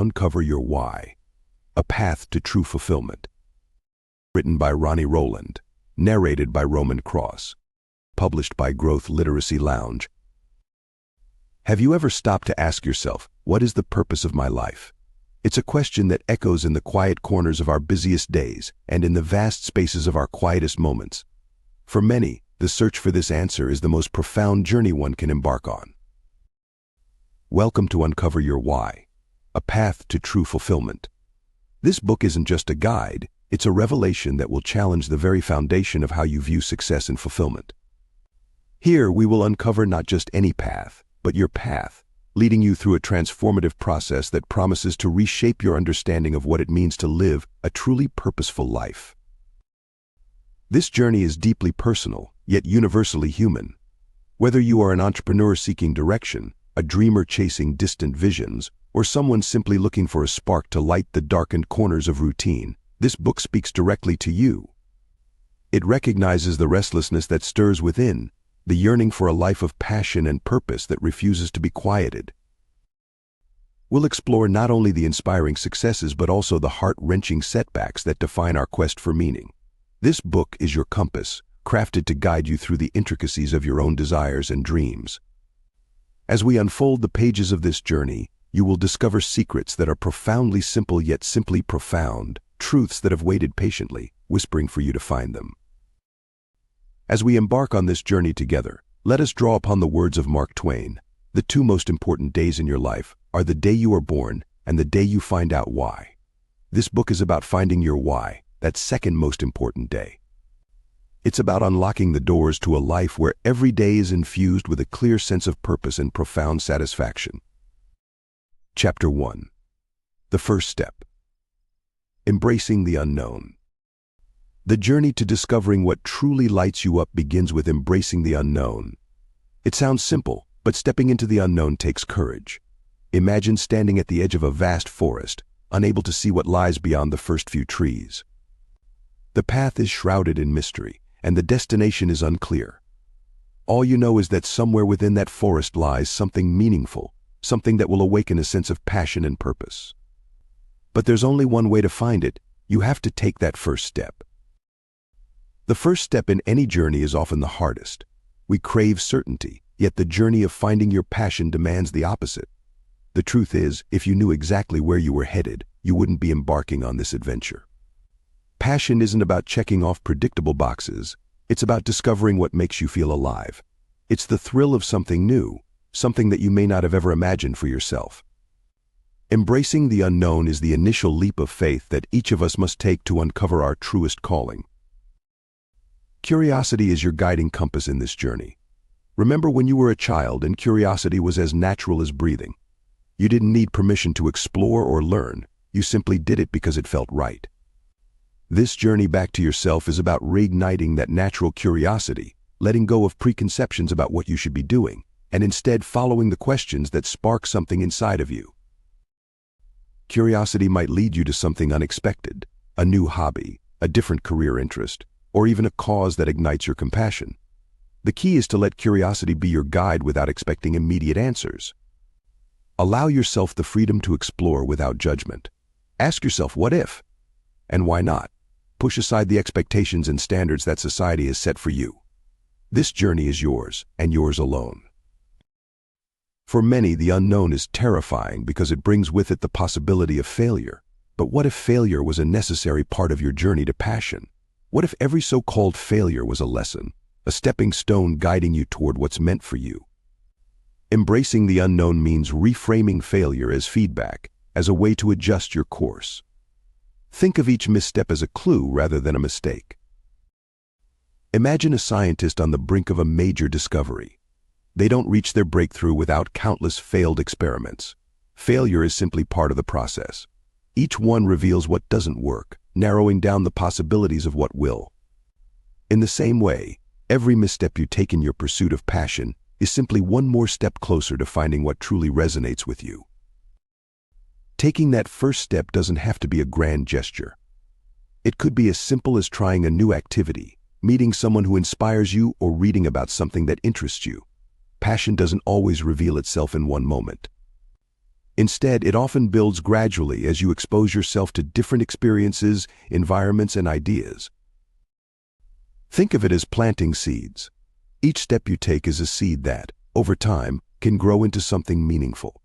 Uncover Your Why, A Path to True Fulfillment. Written by Ronnie Rowland, narrated by Roman Cross, published by Growth Literacy Lounge. Have you ever stopped to ask yourself, what is the purpose of my life? It's a question that echoes in the quiet corners of our busiest days and in the vast spaces of our quietest moments. For many, the search for this answer is the most profound journey one can embark on. Welcome to Uncover Your Why, A Path to True Fulfillment. This book isn't just a guide, it's a revelation that will challenge the very foundation of how you view success and fulfillment. Here we will uncover not just any path, but your path, leading you through a transformative process that promises to reshape your understanding of what it means to live a truly purposeful life. This journey is deeply personal, yet universally human. Whether you are an entrepreneur seeking direction, a dreamer chasing distant visions, or someone simply looking for a spark to light the darkened corners of routine, this book speaks directly to you. It recognizes the restlessness that stirs within, the yearning for a life of passion and purpose that refuses to be quieted. We'll explore not only the inspiring successes but also the heart-wrenching setbacks that define our quest for meaning. This book is your compass, crafted to guide you through the intricacies of your own desires and dreams. As we unfold the pages of this journey, you will discover secrets that are profoundly simple yet simply profound, truths that have waited patiently, whispering for you to find them. As we embark on this journey together, let us draw upon the words of Mark Twain. The two most important days in your life are the day you are born and the day you find out why. This book is about finding your why, that second most important day. It's about unlocking the doors to a life where every day is infused with a clear sense of purpose and profound satisfaction. Chapter 1. The First Step. Embracing the Unknown. The journey to discovering what truly lights you up begins with embracing the unknown. It sounds simple, but stepping into the unknown takes courage. Imagine standing at the edge of a vast forest, unable to see what lies beyond the first few trees. The path is shrouded in mystery, and the destination is unclear. All you know is that somewhere within that forest lies something meaningful, something that will awaken a sense of passion and purpose. But there's only one way to find it. You have to take that first step. The first step in any journey is often the hardest. We crave certainty, yet the journey of finding your passion demands the opposite. The truth is, if you knew exactly where you were headed, you wouldn't be embarking on this adventure. Passion isn't about checking off predictable boxes. It's about discovering what makes you feel alive. It's the thrill of something new, something that you may not have ever imagined for yourself. Embracing the unknown is the initial leap of faith that each of us must take to uncover our truest calling. Curiosity is your guiding compass in this journey. Remember when you were a child and curiosity was as natural as breathing. You didn't need permission to explore or learn. You simply did it because it felt right. This journey back to yourself is about reigniting that natural curiosity, letting go of preconceptions about what you should be doing, and instead following the questions that spark something inside of you. Curiosity might lead you to something unexpected, a new hobby, a different career interest, or even a cause that ignites your compassion. The key is to let curiosity be your guide without expecting immediate answers. Allow yourself the freedom to explore without judgment. Ask yourself, what if? And why not? Push aside the expectations and standards that society has set for you. This journey is yours, and yours alone. For many, the unknown is terrifying because it brings with it the possibility of failure. But what if failure was a necessary part of your journey to passion? What if every so-called failure was a lesson, a stepping stone guiding you toward what's meant for you? Embracing the unknown means reframing failure as feedback, as a way to adjust your course. Think of each misstep as a clue rather than a mistake. Imagine a scientist on the brink of a major discovery. They don't reach their breakthrough without countless failed experiments. Failure is simply part of the process. Each one reveals what doesn't work, narrowing down the possibilities of what will. In the same way, every misstep you take in your pursuit of passion is simply one more step closer to finding what truly resonates with you. Taking that first step doesn't have to be a grand gesture. It could be as simple as trying a new activity, meeting someone who inspires you, or reading about something that interests you. Passion doesn't always reveal itself in one moment. Instead, it often builds gradually as you expose yourself to different experiences, environments, and ideas. Think of it as planting seeds. Each step you take is a seed that, over time, can grow into something meaningful.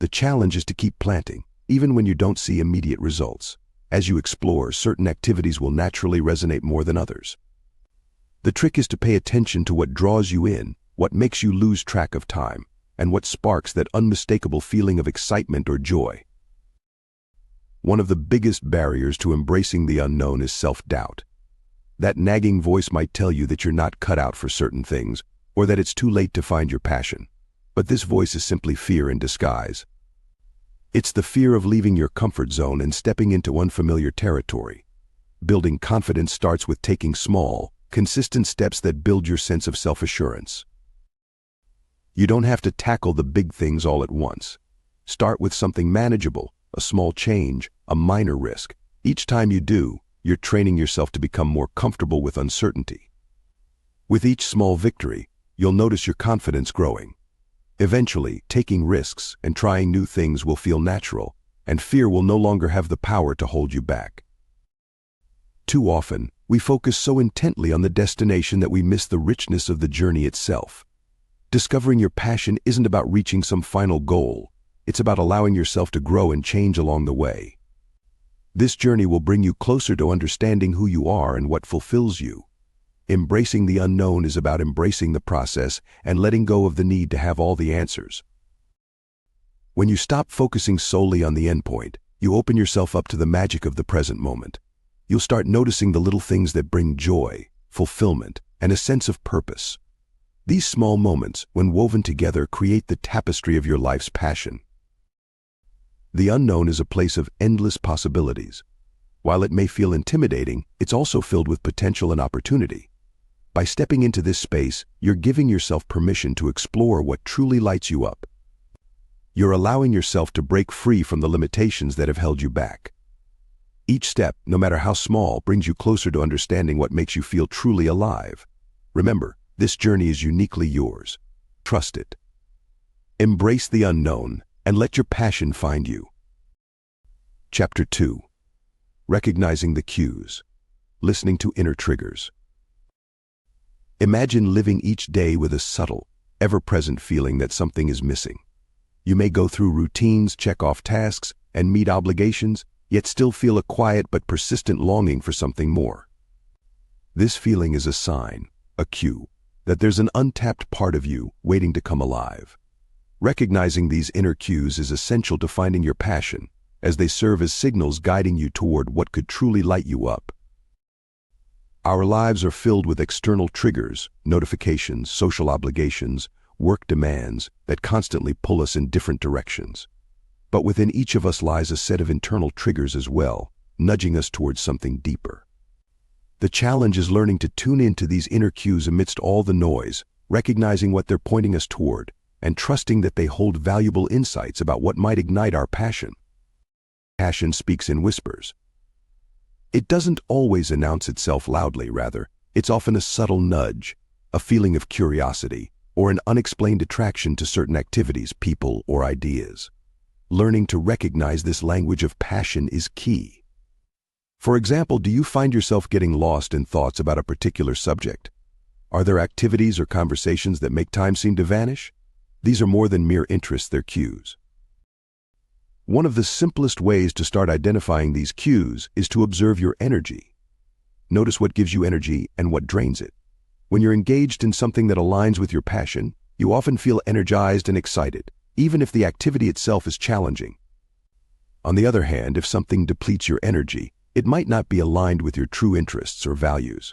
The challenge is to keep planting, even when you don't see immediate results. As you explore, certain activities will naturally resonate more than others. The trick is to pay attention to what draws you in, what makes you lose track of time, and what sparks that unmistakable feeling of excitement or joy. One of the biggest barriers to embracing the unknown is self-doubt. That nagging voice might tell you that you're not cut out for certain things, or that it's too late to find your passion. But this voice is simply fear in disguise. It's the fear of leaving your comfort zone and stepping into unfamiliar territory. Building confidence starts with taking small, consistent steps that build your sense of self-assurance. You don't have to tackle the big things all at once. Start with something manageable, a small change, a minor risk. Each time you do, you're training yourself to become more comfortable with uncertainty. With each small victory, you'll notice your confidence growing. Eventually, taking risks and trying new things will feel natural, and fear will no longer have the power to hold you back. Too often, we focus so intently on the destination that we miss the richness of the journey itself. Discovering your passion isn't about reaching some final goal. It's about allowing yourself to grow and change along the way. This journey will bring you closer to understanding who you are and what fulfills you. Embracing the unknown is about embracing the process and letting go of the need to have all the answers. When you stop focusing solely on the endpoint, you open yourself up to the magic of the present moment. You'll start noticing the little things that bring joy, fulfillment, and a sense of purpose. These small moments, when woven together, create the tapestry of your life's passion. The unknown is a place of endless possibilities. While it may feel intimidating, it's also filled with potential and opportunity. By stepping into this space, you're giving yourself permission to explore what truly lights you up. You're allowing yourself to break free from the limitations that have held you back. Each step, no matter how small, brings you closer to understanding what makes you feel truly alive. Remember, this journey is uniquely yours. Trust it. Embrace the unknown and let your passion find you. Chapter 2. Recognizing the cues. Listening to inner triggers. Imagine living each day with a subtle, ever-present feeling that something is missing. You may go through routines, check off tasks, and meet obligations, yet still feel a quiet but persistent longing for something more. This feeling is a sign, a cue, that there's an untapped part of you waiting to come alive. Recognizing these inner cues is essential to finding your passion, as they serve as signals guiding you toward what could truly light you up. Our lives are filled with external triggers, notifications, social obligations, work demands that constantly pull us in different directions. But within each of us lies a set of internal triggers as well, nudging us towards something deeper. The challenge is learning to tune into these inner cues amidst all the noise, recognizing what they're pointing us toward, and trusting that they hold valuable insights about what might ignite our passion. Passion speaks in whispers. It doesn't always announce itself loudly, rather, it's often a subtle nudge, a feeling of curiosity, or an unexplained attraction to certain activities, people, or ideas. Learning to recognize this language of passion is key. For example, do you find yourself getting lost in thoughts about a particular subject? Are there activities or conversations that make time seem to vanish? These are more than mere interests, they're cues. One of the simplest ways to start identifying these cues is to observe your energy. Notice what gives you energy and what drains it. When you're engaged in something that aligns with your passion, you often feel energized and excited, even if the activity itself is challenging. On the other hand, if something depletes your energy, it might not be aligned with your true interests or values.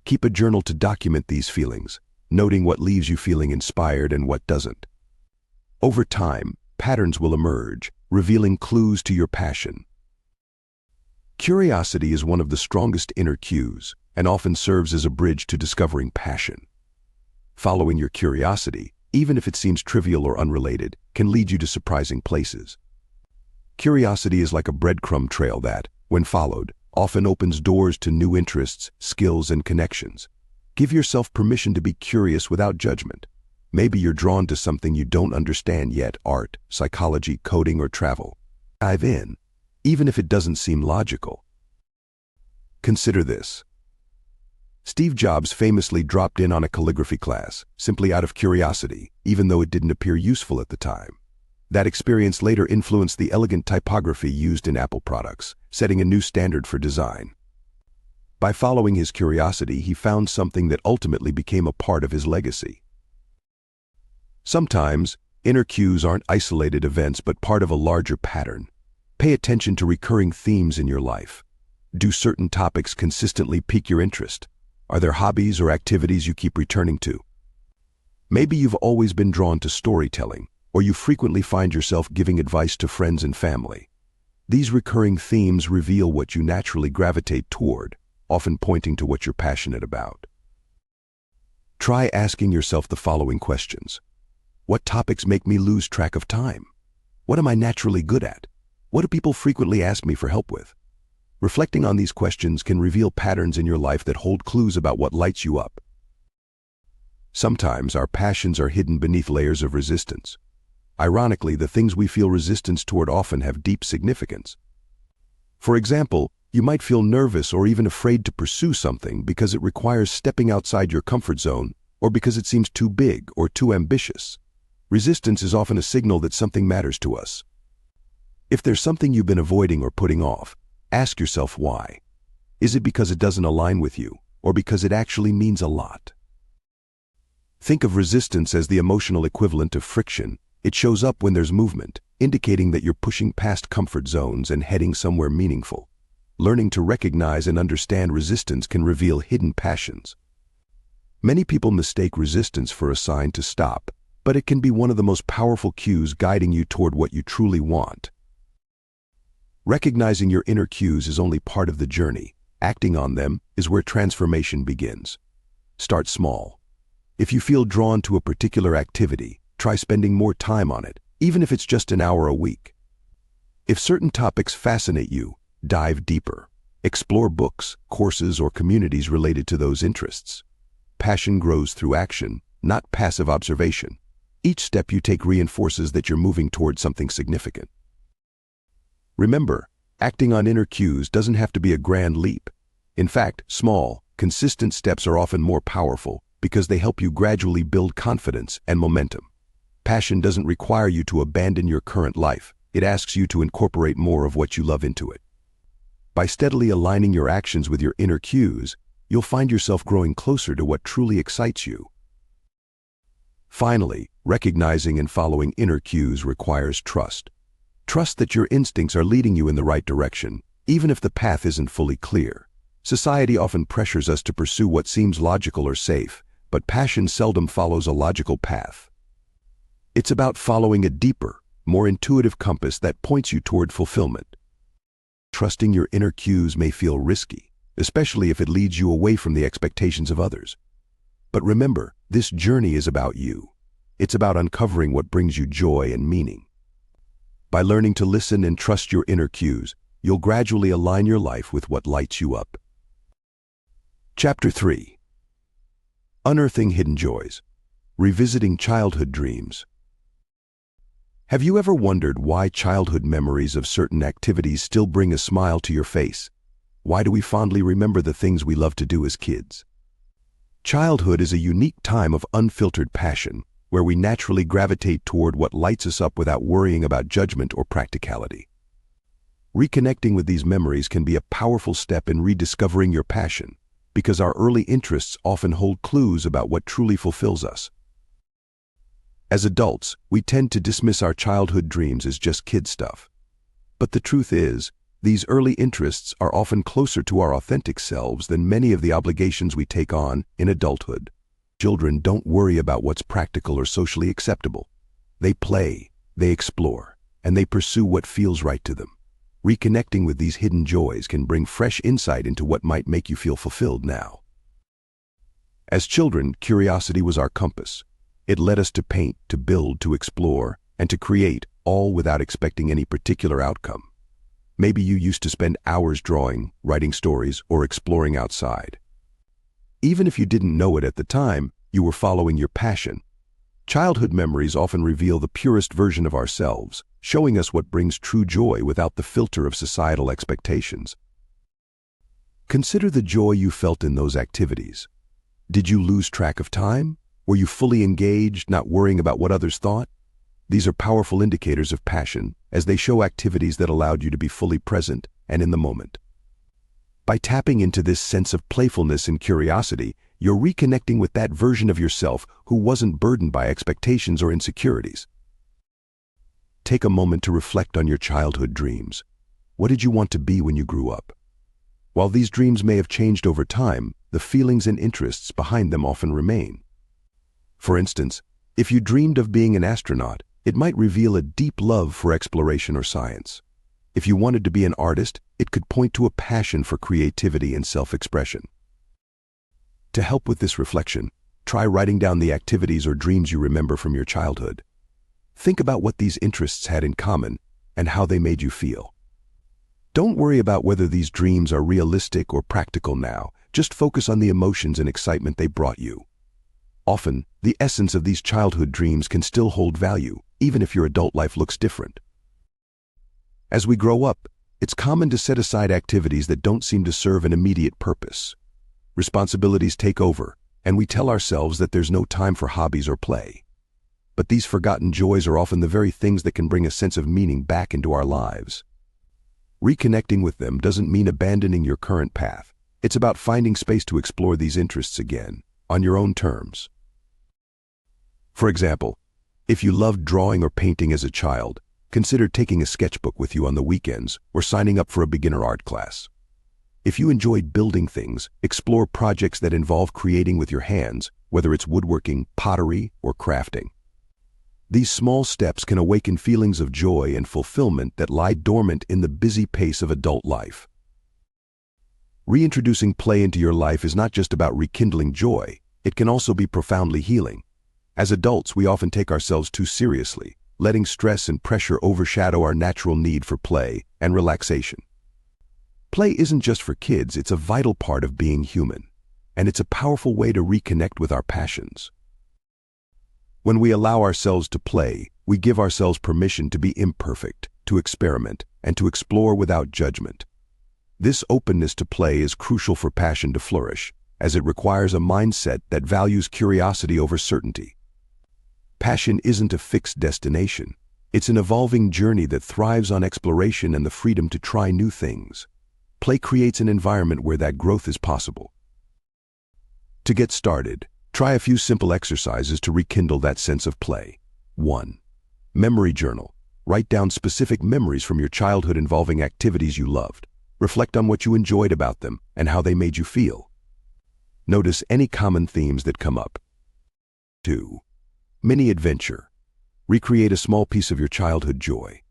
Keep a journal to document these feelings, noting what leaves you feeling inspired and what doesn't. Over time, patterns will emerge, revealing clues to your passion. Curiosity is one of the strongest inner cues and often serves as a bridge to discovering passion. Following your curiosity, even if it seems trivial or unrelated, can lead you to surprising places. Curiosity is like a breadcrumb trail that, when followed, often opens doors to new interests, skills, and connections. Give yourself permission to be curious without judgment. Maybe you're drawn to something you don't understand yet: art, psychology, coding, or travel. Dive in, even if it doesn't seem logical. Consider this. Steve Jobs famously dropped in on a calligraphy class, simply out of curiosity, even though it didn't appear useful at the time. That experience later influenced the elegant typography used in Apple products, setting a new standard for design. By following his curiosity, he found something that ultimately became a part of his legacy. Sometimes, inner cues aren't isolated events but part of a larger pattern. Pay attention to recurring themes in your life. Do certain topics consistently pique your interest? Are there hobbies or activities you keep returning to? Maybe you've always been drawn to storytelling, or you frequently find yourself giving advice to friends and family. These recurring themes reveal what you naturally gravitate toward, often pointing to what you're passionate about. Try asking yourself the following questions. What topics make me lose track of time? What am I naturally good at? What do people frequently ask me for help with? Reflecting on these questions can reveal patterns in your life that hold clues about what lights you up. Sometimes our passions are hidden beneath layers of resistance. Ironically, the things we feel resistance toward often have deep significance. For example, you might feel nervous or even afraid to pursue something because it requires stepping outside your comfort zone, or because it seems too big or too ambitious. Resistance is often a signal that something matters to us. If there's something you've been avoiding or putting off, ask yourself why. Is it because it doesn't align with you, or because it actually means a lot? Think of resistance as the emotional equivalent of friction. It shows up when there's movement, indicating that you're pushing past comfort zones and heading somewhere meaningful. Learning to recognize and understand resistance can reveal hidden passions. Many people mistake resistance for a sign to stop, but it can be one of the most powerful cues guiding you toward what you truly want. Recognizing your inner cues is only part of the journey. Acting on them is where transformation begins. Start small. If you feel drawn to a particular activity, try spending more time on it, even if it's just an hour a week. If certain topics fascinate you, dive deeper. Explore books, courses, or communities related to those interests. Passion grows through action, not passive observation. Each step you take reinforces that you're moving toward something significant. Remember, acting on inner cues doesn't have to be a grand leap. In fact, small, consistent steps are often more powerful because they help you gradually build confidence and momentum. Passion doesn't require you to abandon your current life. It asks you to incorporate more of what you love into it. By steadily aligning your actions with your inner cues, you'll find yourself growing closer to what truly excites you. Finally, recognizing and following inner cues requires trust. Trust that your instincts are leading you in the right direction, even if the path isn't fully clear. Society often pressures us to pursue what seems logical or safe, but passion seldom follows a logical path. It's about following a deeper, more intuitive compass that points you toward fulfillment. Trusting your inner cues may feel risky, especially if it leads you away from the expectations of others. But remember, this journey is about you. It's about uncovering what brings you joy and meaning. By learning to listen and trust your inner cues, you'll gradually align your life with what lights you up. Chapter 3. Unearthing Hidden Joys. Revisiting Childhood Dreams. Have you ever wondered why childhood memories of certain activities still bring a smile to your face? Why do we fondly remember the things we loved to do as kids? Childhood is a unique time of unfiltered passion, where we naturally gravitate toward what lights us up without worrying about judgment or practicality. Reconnecting with these memories can be a powerful step in rediscovering your passion, because our early interests often hold clues about what truly fulfills us. As adults, we tend to dismiss our childhood dreams as just kid stuff. But the truth is, these early interests are often closer to our authentic selves than many of the obligations we take on in adulthood. Children don't worry about what's practical or socially acceptable. They play, they explore, and they pursue what feels right to them. Reconnecting with these hidden joys can bring fresh insight into what might make you feel fulfilled now. As children, curiosity was our compass. It led us to paint, to build, to explore, and to create, all without expecting any particular outcome. Maybe you used to spend hours drawing, writing stories, or exploring outside. Even if you didn't know it at the time, you were following your passion. Childhood memories often reveal the purest version of ourselves, showing us what brings true joy without the filter of societal expectations. Consider the joy you felt in those activities. Did you lose track of time? Were you fully engaged, not worrying about what others thought? These are powerful indicators of passion, as they show activities that allowed you to be fully present and in the moment. By tapping into this sense of playfulness and curiosity, you're reconnecting with that version of yourself who wasn't burdened by expectations or insecurities. Take a moment to reflect on your childhood dreams. What did you want to be when you grew up? While these dreams may have changed over time, the feelings and interests behind them often remain. For instance, if you dreamed of being an astronaut, it might reveal a deep love for exploration or science. If you wanted to be an artist, it could point to a passion for creativity and self-expression. To help with this reflection, try writing down the activities or dreams you remember from your childhood. Think about what these interests had in common and how they made you feel. Don't worry about whether these dreams are realistic or practical now. Just focus on the emotions and excitement they brought you. Often, the essence of these childhood dreams can still hold value, even if your adult life looks different. As we grow up, it's common to set aside activities that don't seem to serve an immediate purpose. Responsibilities take over, and we tell ourselves that there's no time for hobbies or play. But these forgotten joys are often the very things that can bring a sense of meaning back into our lives. Reconnecting with them doesn't mean abandoning your current path. It's about finding space to explore these interests again, on your own terms. For example, if you loved drawing or painting as a child, consider taking a sketchbook with you on the weekends or signing up for a beginner art class. If you enjoyed building things, explore projects that involve creating with your hands, whether it's woodworking, pottery, or crafting. These small steps can awaken feelings of joy and fulfillment that lie dormant in the busy pace of adult life. Reintroducing play into your life is not just about rekindling joy, it can also be profoundly healing. As adults, we often take ourselves too seriously, letting stress and pressure overshadow our natural need for play and relaxation. Play isn't just for kids, it's a vital part of being human, and it's a powerful way to reconnect with our passions. When we allow ourselves to play, we give ourselves permission to be imperfect, to experiment, and to explore without judgment. This openness to play is crucial for passion to flourish, as it requires a mindset that values curiosity over certainty. Passion isn't a fixed destination. It's an evolving journey that thrives on exploration and the freedom to try new things. Play creates an environment where that growth is possible. To get started, try a few simple exercises to rekindle that sense of play. 1. Memory journal. Write down specific memories from your childhood involving activities you loved. Reflect on what you enjoyed about them and how they made you feel. Notice any common themes that come up. 2. Mini adventure. Recreate a small piece of your childhood joy.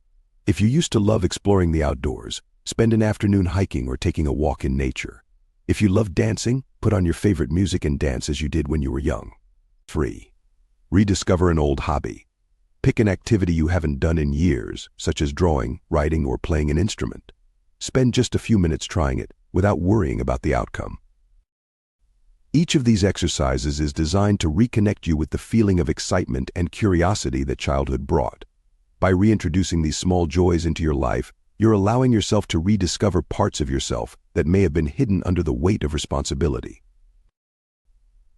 If you used to love exploring the outdoors, spend an afternoon hiking or taking a walk in nature. If you love dancing, put on your favorite music and dance as you did when you were young. 3. Rediscover an old hobby. Pick an activity you haven't done in years, such as drawing, writing, or playing an instrument. Spend just a few minutes trying it, without worrying about the outcome. Each of these exercises is designed to reconnect you with the feeling of excitement and curiosity that childhood brought. By reintroducing these small joys into your life, you're allowing yourself to rediscover parts of yourself that may have been hidden under the weight of responsibility.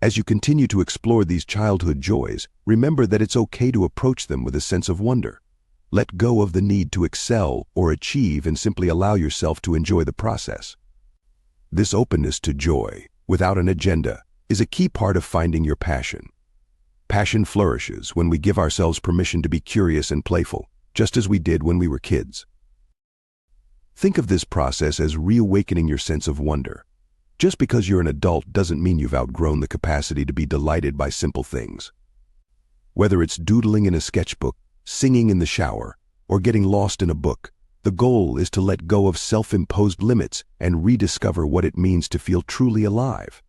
As you continue to explore these childhood joys, remember that it's okay to approach them with a sense of wonder. Let go of the need to excel or achieve and simply allow yourself to enjoy the process. This openness to joy, without an agenda, is a key part of finding your passion. Passion flourishes when we give ourselves permission to be curious and playful, just as we did when we were kids. Think of this process as reawakening your sense of wonder. Just because you're an adult doesn't mean you've outgrown the capacity to be delighted by simple things. Whether it's doodling in a sketchbook, singing in the shower, or getting lost in a book, the goal is to let go of self-imposed limits and rediscover what it means to feel truly alive.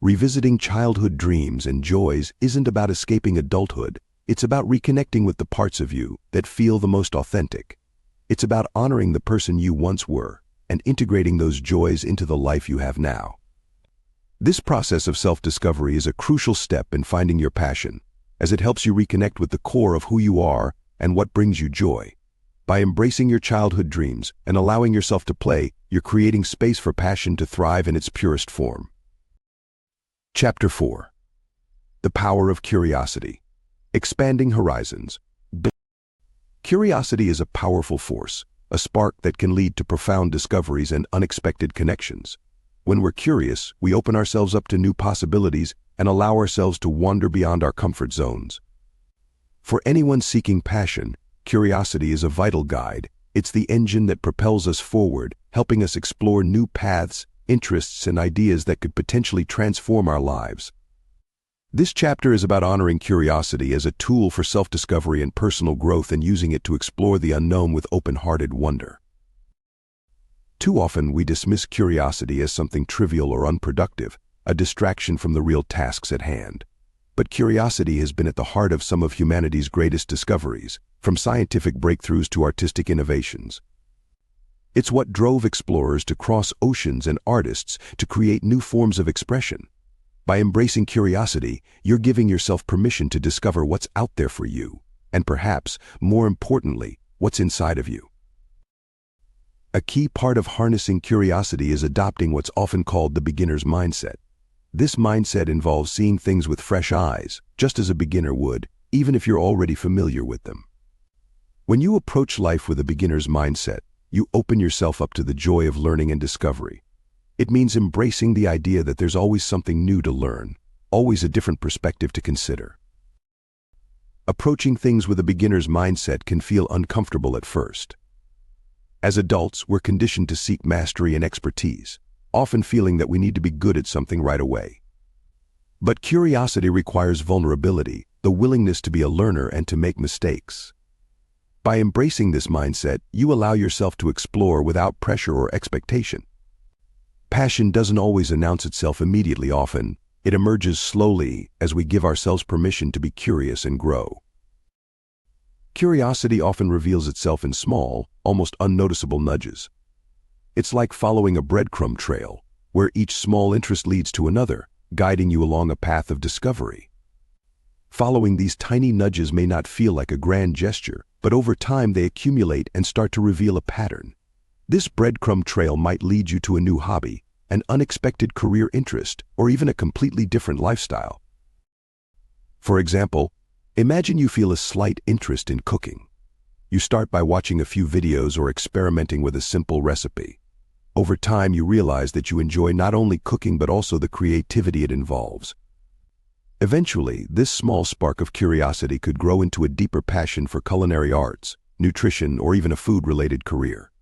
Revisiting childhood dreams and joys isn't about escaping adulthood, it's about reconnecting with the parts of you that feel the most authentic. It's about honoring the person you once were and integrating those joys into the life you have now. This process of self-discovery is a crucial step in finding your passion, as it helps you reconnect with the core of who you are and what brings you joy. By embracing your childhood dreams and allowing yourself to play, you're creating space for passion to thrive in its purest form. Chapter 4. The Power of Curiosity. Expanding Horizons. Curiosity is a powerful force, a spark that can lead to profound discoveries and unexpected connections. When we're curious, we open ourselves up to new possibilities and allow ourselves to wander beyond our comfort zones. For anyone seeking passion, curiosity is a vital guide. It's the engine that propels us forward, helping us explore new paths, interests, and ideas that could potentially transform our lives. This chapter is about honoring curiosity as a tool for self-discovery and personal growth and using it to explore the unknown with open-hearted wonder. Too often, we dismiss curiosity as something trivial or unproductive, a distraction from the real tasks at hand. But curiosity has been at the heart of some of humanity's greatest discoveries, from scientific breakthroughs to artistic innovations. It's what drove explorers to cross oceans and artists to create new forms of expression. By embracing curiosity, you're giving yourself permission to discover what's out there for you, and perhaps, more importantly, what's inside of you. A key part of harnessing curiosity is adopting what's often called the beginner's mindset. This mindset involves seeing things with fresh eyes, just as a beginner would, even if you're already familiar with them. When you approach life with a beginner's mindset, you open yourself up to the joy of learning and discovery. It means embracing the idea that there's always something new to learn, always a different perspective to consider. Approaching things with a beginner's mindset can feel uncomfortable at first. As adults, we're conditioned to seek mastery and expertise, often feeling that we need to be good at something right away. But curiosity requires vulnerability, the willingness to be a learner and to make mistakes. By embracing this mindset, you allow yourself to explore without pressure or expectation. Passion doesn't always announce itself immediately. Often, it emerges slowly as we give ourselves permission to be curious and grow. Curiosity often reveals itself in small, almost unnoticeable nudges. It's like following a breadcrumb trail, where each small interest leads to another, guiding you along a path of discovery. Following these tiny nudges may not feel like a grand gesture, but over time they accumulate and start to reveal a pattern. This breadcrumb trail might lead you to a new hobby, an unexpected career interest, or even a completely different lifestyle. For example, imagine you feel a slight interest in cooking. You start by watching a few videos or experimenting with a simple recipe. Over time, you realize that you enjoy not only cooking but also the creativity it involves. Eventually, this small spark of curiosity could grow into a deeper passion for culinary arts, nutrition, or even a food-related career.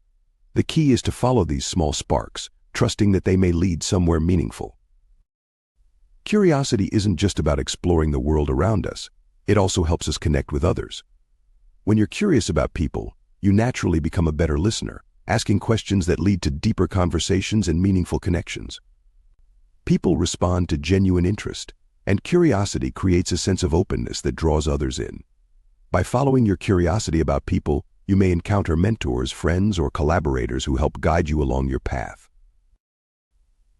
The key is to follow these small sparks, trusting that they may lead somewhere meaningful. Curiosity isn't just about exploring the world around us. It also helps us connect with others. When you're curious about people, you naturally become a better listener, asking questions that lead to deeper conversations and meaningful connections. People respond to genuine interest, and curiosity creates a sense of openness that draws others in. By following your curiosity about people, you may encounter mentors, friends, or collaborators who help guide you along your path.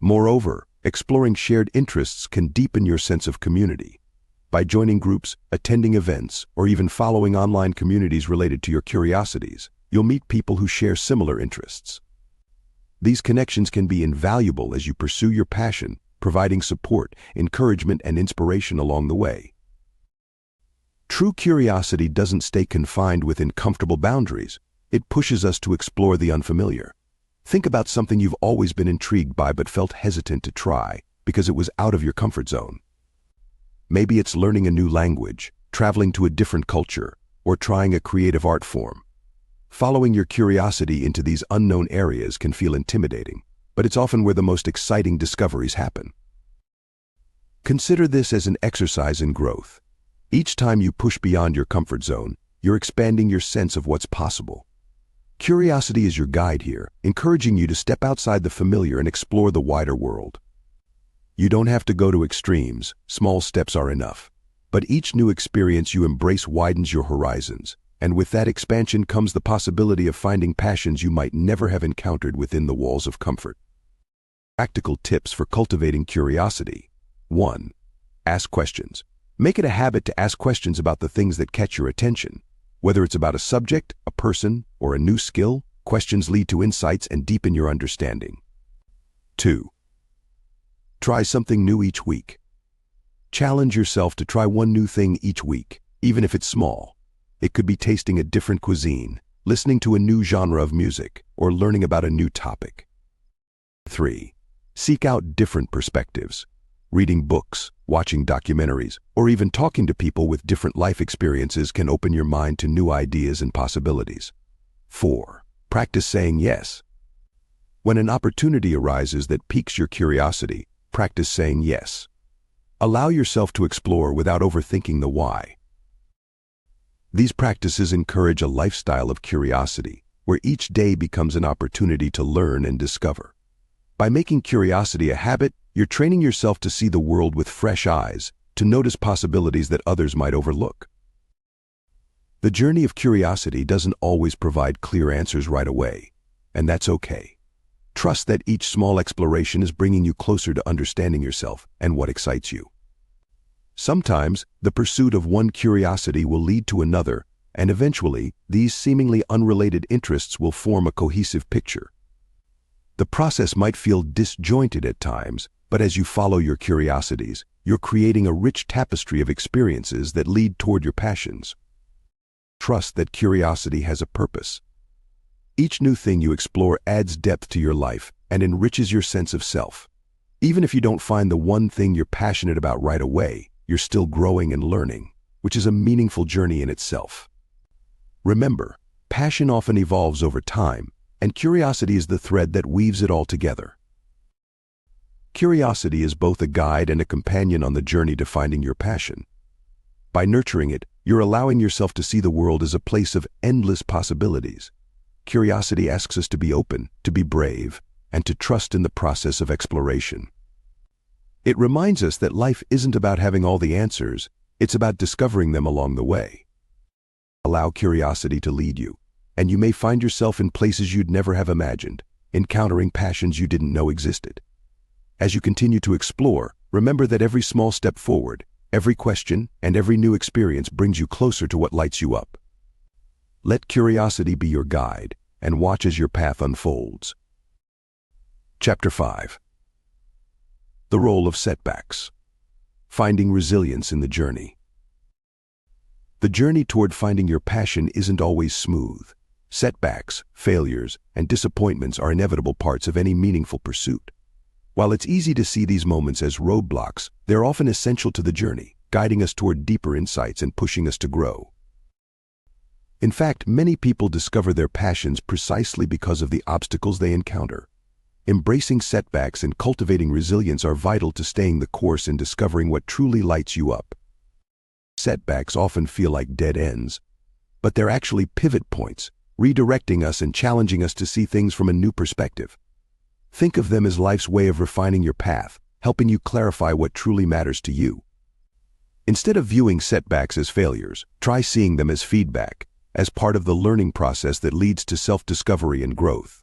Moreover, exploring shared interests can deepen your sense of community. By joining groups, attending events, or even following online communities related to your curiosities, you'll meet people who share similar interests. These connections can be invaluable as you pursue your passion, providing support, encouragement, and inspiration along the way. True curiosity doesn't stay confined within comfortable boundaries. It pushes us to explore the unfamiliar. Think about something you've always been intrigued by but felt hesitant to try because it was out of your comfort zone. Maybe it's learning a new language, traveling to a different culture, or trying a creative art form. Following your curiosity into these unknown areas can feel intimidating, but it's often where the most exciting discoveries happen. Consider this as an exercise in growth. Each time you push beyond your comfort zone, you're expanding your sense of what's possible. Curiosity is your guide here, encouraging you to step outside the familiar and explore the wider world. You don't have to go to extremes, small steps are enough. But each new experience you embrace widens your horizons, and with that expansion comes the possibility of finding passions you might never have encountered within the walls of comfort. Practical tips for cultivating curiosity. 1. Ask questions. Make it a habit to ask questions about the things that catch your attention. Whether it's about a subject, a person, or a new skill, questions lead to insights and deepen your understanding. 2. Try something new each week. Challenge yourself to try one new thing each week, even if it's small. It could be tasting a different cuisine, listening to a new genre of music, or learning about a new topic. 3. Seek out different perspectives. Reading books, watching documentaries, or even talking to people with different life experiences can open your mind to new ideas and possibilities. 4. Practice saying yes. When an opportunity arises that piques your curiosity, practice saying yes. Allow yourself to explore without overthinking the why. These practices encourage a lifestyle of curiosity, where each day becomes an opportunity to learn and discover. By making curiosity a habit, you're training yourself to see the world with fresh eyes, to notice possibilities that others might overlook. The journey of curiosity doesn't always provide clear answers right away, and that's okay. Trust that each small exploration is bringing you closer to understanding yourself and what excites you. Sometimes, the pursuit of one curiosity will lead to another, and eventually, these seemingly unrelated interests will form a cohesive picture. The process might feel disjointed at times, but as you follow your curiosities, you're creating a rich tapestry of experiences that lead toward your passions. Trust that curiosity has a purpose. Each new thing you explore adds depth to your life and enriches your sense of self. Even if you don't find the one thing you're passionate about right away, you're still growing and learning, which is a meaningful journey in itself. Remember, passion often evolves over time, and curiosity is the thread that weaves it all together. Curiosity is both a guide and a companion on the journey to finding your passion. By nurturing it, you're allowing yourself to see the world as a place of endless possibilities. Curiosity asks us to be open, to be brave, and to trust in the process of exploration. It reminds us that life isn't about having all the answers, it's about discovering them along the way. Allow curiosity to lead you, and you may find yourself in places you'd never have imagined, encountering passions you didn't know existed. As you continue to explore, remember that every small step forward, every question, and every new experience brings you closer to what lights you up. Let curiosity be your guide, and watch as your path unfolds. Chapter 5. The role of setbacks. Finding resilience in the journey. The journey toward finding your passion isn't always smooth. Setbacks, failures, and disappointments are inevitable parts of any meaningful pursuit. While it's easy to see these moments as roadblocks, they're often essential to the journey, guiding us toward deeper insights and pushing us to grow. In fact, many people discover their passions precisely because of the obstacles they encounter. Embracing setbacks and cultivating resilience are vital to staying the course and discovering what truly lights you up. Setbacks often feel like dead ends, but they're actually pivot points, redirecting us and challenging us to see things from a new perspective. Think of them as life's way of refining your path, helping you clarify what truly matters to you. Instead of viewing setbacks as failures, try seeing them as feedback, as part of the learning process that leads to self-discovery and growth.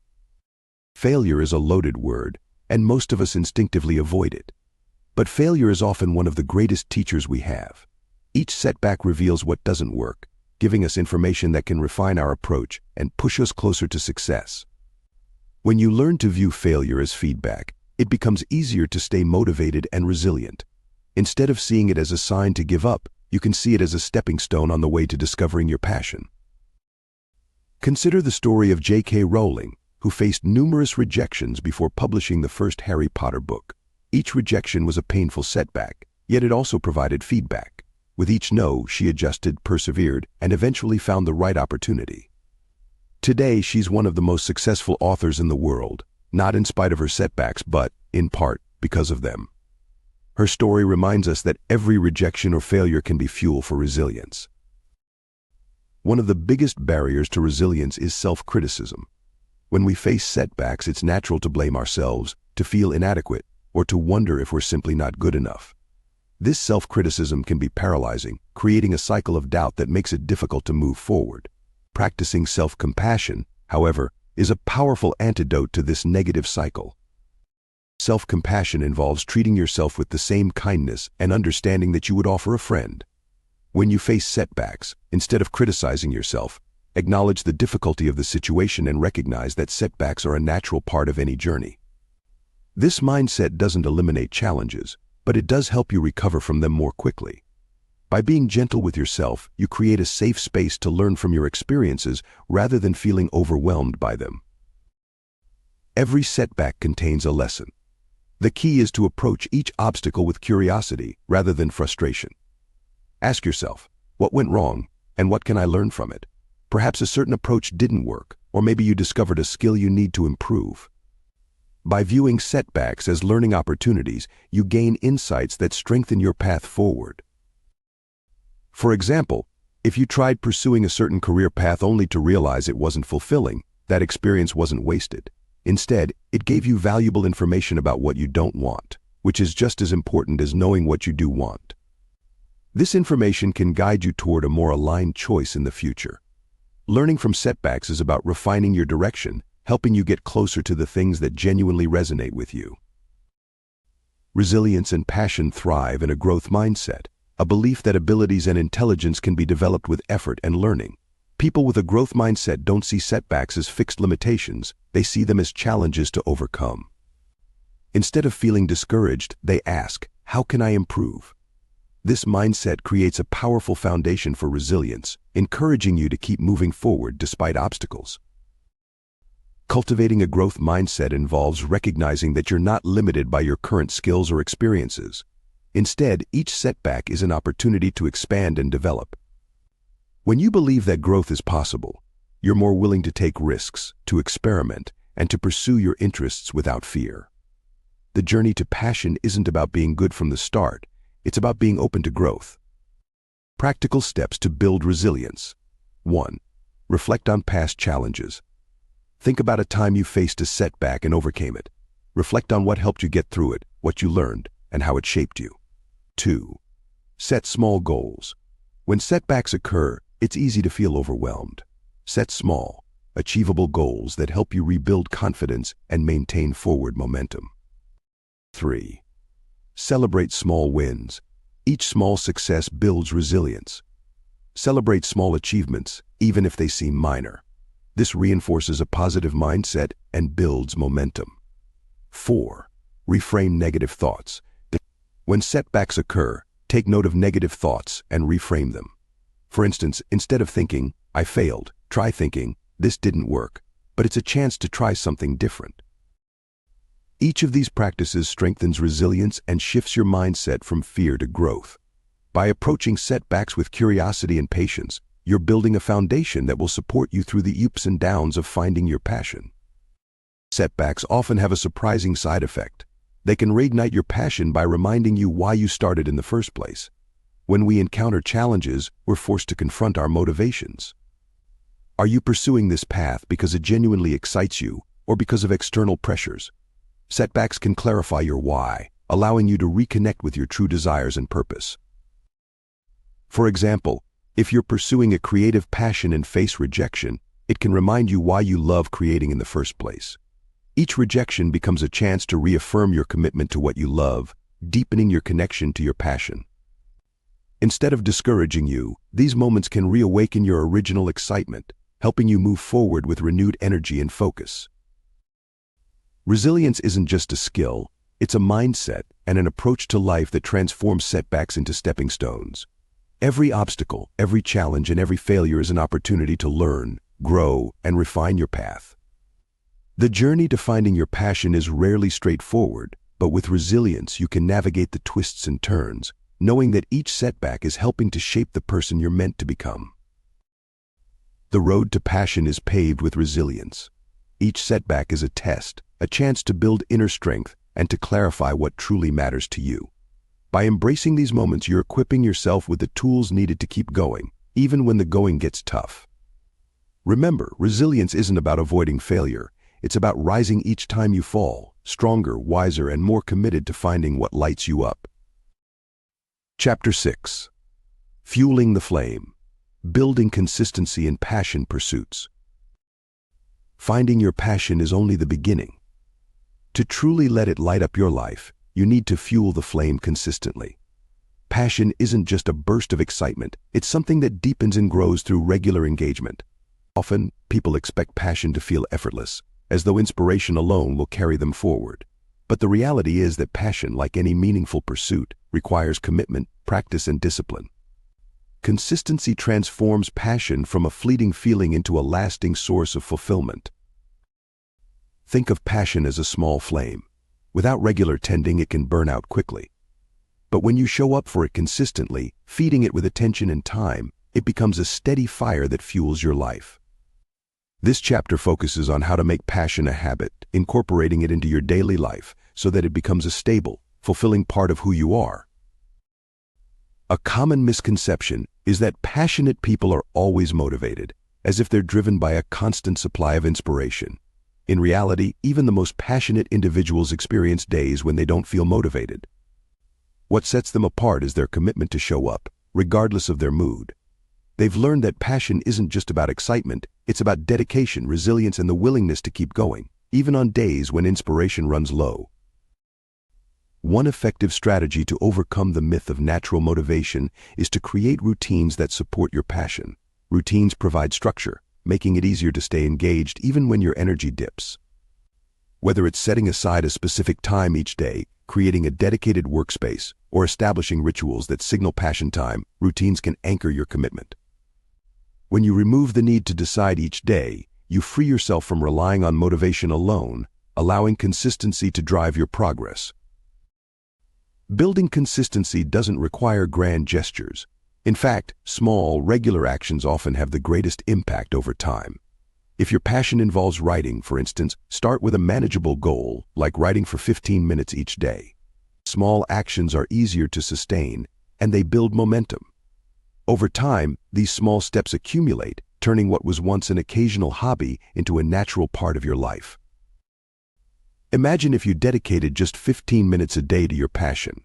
Failure is a loaded word, and most of us instinctively avoid it. But failure is often one of the greatest teachers we have. Each setback reveals what doesn't work, giving us information that can refine our approach and push us closer to success. When you learn to view failure as feedback, it becomes easier to stay motivated and resilient. Instead of seeing it as a sign to give up, you can see it as a stepping stone on the way to discovering your passion. Consider the story of J.K. Rowling, who faced numerous rejections before publishing the first Harry Potter book. Each rejection was a painful setback, yet it also provided feedback. With each no, she adjusted, persevered, and eventually found the right opportunity. Today, she's one of the most successful authors in the world, not in spite of her setbacks, but, in part, because of them. Her story reminds us that every rejection or failure can be fuel for resilience. One of the biggest barriers to resilience is self-criticism. When we face setbacks, it's natural to blame ourselves, to feel inadequate, or to wonder if we're simply not good enough. This self-criticism can be paralyzing, creating a cycle of doubt that makes it difficult to move forward. Practicing self-compassion, however, is a powerful antidote to this negative cycle. Self-compassion involves treating yourself with the same kindness and understanding that you would offer a friend. When you face setbacks, instead of criticizing yourself, acknowledge the difficulty of the situation and recognize that setbacks are a natural part of any journey. This mindset doesn't eliminate challenges, but it does help you recover from them more quickly. By being gentle with yourself, you create a safe space to learn from your experiences rather than feeling overwhelmed by them. Every setback contains a lesson. The key is to approach each obstacle with curiosity rather than frustration. Ask yourself, what went wrong, and what can I learn from it? Perhaps a certain approach didn't work, or maybe you discovered a skill you need to improve. By viewing setbacks as learning opportunities, you gain insights that strengthen your path forward. For example, if you tried pursuing a certain career path only to realize it wasn't fulfilling, that experience wasn't wasted. Instead, it gave you valuable information about what you don't want, which is just as important as knowing what you do want. This information can guide you toward a more aligned choice in the future. Learning from setbacks is about refining your direction, helping you get closer to the things that genuinely resonate with you. Resilience and passion thrive in a growth mindset, a belief that abilities and intelligence can be developed with effort and learning. People with a growth mindset don't see setbacks as fixed limitations, they see them as challenges to overcome. Instead of feeling discouraged, they ask, how can I improve? This mindset creates a powerful foundation for resilience, encouraging you to keep moving forward despite obstacles. Cultivating a growth mindset involves recognizing that you're not limited by your current skills or experiences. Instead, each setback is an opportunity to expand and develop. When you believe that growth is possible, you're more willing to take risks, to experiment, and to pursue your interests without fear. The journey to passion isn't about being good from the start, it's about being open to growth. Practical steps to build resilience. 1. Reflect on past challenges. Think about a time you faced a setback and overcame it. Reflect on what helped you get through it, what you learned, and how it shaped you. 2. Set small goals. When setbacks occur, it's easy to feel overwhelmed. Set small, achievable goals that help you rebuild confidence and maintain forward momentum. 3. Celebrate small wins. Each small success builds resilience. Celebrate small achievements, even if they seem minor. This reinforces a positive mindset and builds momentum. 4. Reframe negative thoughts. When setbacks occur, take note of negative thoughts and reframe them. For instance, instead of thinking, I failed, try thinking, this didn't work, but it's a chance to try something different. Each of these practices strengthens resilience and shifts your mindset from fear to growth. By approaching setbacks with curiosity and patience, you're building a foundation that will support you through the ups and downs of finding your passion. Setbacks often have a surprising side effect. They can reignite your passion by reminding you why you started in the first place. When we encounter challenges, we're forced to confront our motivations. Are you pursuing this path because it genuinely excites you or because of external pressures? Setbacks can clarify your why, allowing you to reconnect with your true desires and purpose. For example, if you're pursuing a creative passion and face rejection, it can remind you why you love creating in the first place. Each rejection becomes a chance to reaffirm your commitment to what you love, deepening your connection to your passion. Instead of discouraging you, these moments can reawaken your original excitement, helping you move forward with renewed energy and focus. Resilience isn't just a skill, it's a mindset and an approach to life that transforms setbacks into stepping stones. Every obstacle, every challenge, and every failure is an opportunity to learn, grow, and refine your path. The journey to finding your passion is rarely straightforward, but with resilience you can navigate the twists and turns, knowing that each setback is helping to shape the person you're meant to become. The road to passion is paved with resilience. Each setback is a test, a chance to build inner strength and to clarify what truly matters to you. By embracing these moments, you're equipping yourself with the tools needed to keep going, even when the going gets tough. Remember, resilience isn't about avoiding failure. It's about rising each time you fall, stronger, wiser, and more committed to finding what lights you up. Chapter 6. Fueling the Flame. Building consistency in passion pursuits. Finding your passion is only the beginning. To truly let it light up your life, you need to fuel the flame consistently. Passion isn't just a burst of excitement, it's something that deepens and grows through regular engagement. Often, people expect passion to feel effortless, as though inspiration alone will carry them forward. But the reality is that passion, like any meaningful pursuit, requires commitment, practice, and discipline. Consistency transforms passion from a fleeting feeling into a lasting source of fulfillment. Think of passion as a small flame. Without regular tending, it can burn out quickly. But when you show up for it consistently, feeding it with attention and time, it becomes a steady fire that fuels your life. This chapter focuses on how to make passion a habit, incorporating it into your daily life so that it becomes a stable, fulfilling part of who you are. A common misconception is that passionate people are always motivated, as if they're driven by a constant supply of inspiration. In reality, even the most passionate individuals experience days when they don't feel motivated. What sets them apart is their commitment to show up, regardless of their mood. They've learned that passion isn't just about excitement, it's about dedication, resilience, and the willingness to keep going, even on days when inspiration runs low. One effective strategy to overcome the myth of natural motivation is to create routines that support your passion. Routines provide structure, making it easier to stay engaged even when your energy dips. Whether it's setting aside a specific time each day, creating a dedicated workspace, or establishing rituals that signal passion time, routines can anchor your commitment. When you remove the need to decide each day, you free yourself from relying on motivation alone, allowing consistency to drive your progress. Building consistency doesn't require grand gestures. In fact, small, regular actions often have the greatest impact over time. If your passion involves writing, for instance, start with a manageable goal, like writing for 15 minutes each day. Small actions are easier to sustain, and they build momentum. Over time, these small steps accumulate, turning what was once an occasional hobby into a natural part of your life. Imagine if you dedicated just 15 minutes a day to your passion.